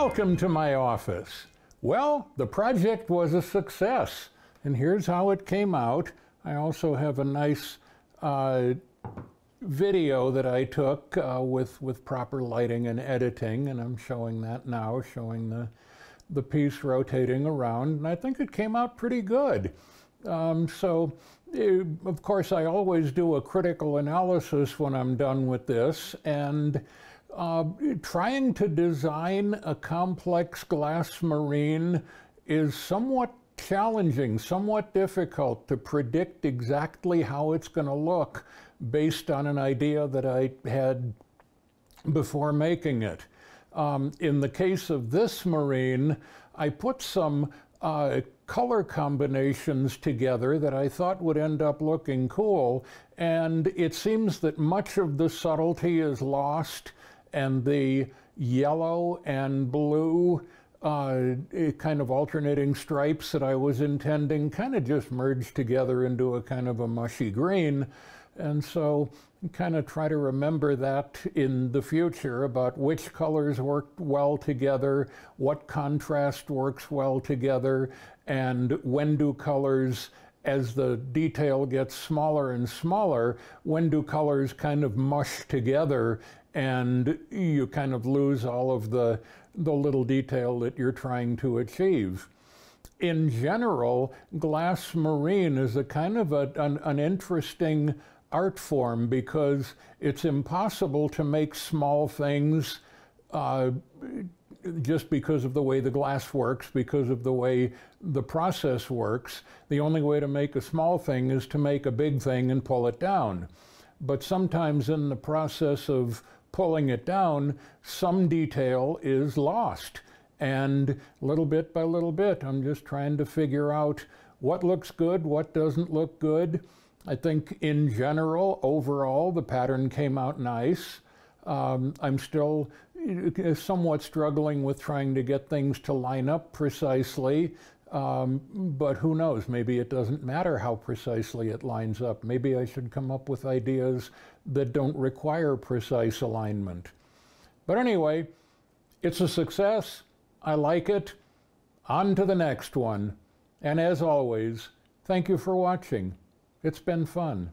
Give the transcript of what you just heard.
Welcome to my office. Well, the project was a success, and here's how it came out. I also have a nice video that I took with proper lighting and editing, and I'm showing that now, showing the piece rotating around, and I think it came out pretty good. Of course, I always do a critical analysis when I'm done with this, and trying to design a complex glass marine is somewhat challenging, somewhat difficult to predict exactly how it's going to look based on an idea that I had before making it. In the case of this marine, I put some color combinations together that I thought would end up looking cool, and it seems that much of the subtlety is lost, and the yellow and blue kind of alternating stripes that I was intending kind of just merged together into a kind of a mushy green. And so kind of try to remember that in the future about which colors work well together, what contrast works well together, and when do colors, as the detail gets smaller and smaller, when do colors kind of mush together and you kind of lose all of the little detail that you're trying to achieve. In general, glass marine is a kind of an interesting art form because it's impossible to make small things just because of the way the glass works, because of the way the process works. The only way to make a small thing is to make a big thing and pull it down. But sometimes in the process of pulling it down, some detail is lost. And little bit by little bit, I'm just trying to figure out what looks good, what doesn't look good. I think in general, overall, the pattern came out nice. I'm still somewhat struggling with trying to get things to line up precisely, but who knows, maybe it doesn't matter how precisely it lines up. Maybe I should come up with ideas that don't require precise alignment. But anyway, it's a success. I like it. On to the next one. And as always, thank you for watching. It's been fun.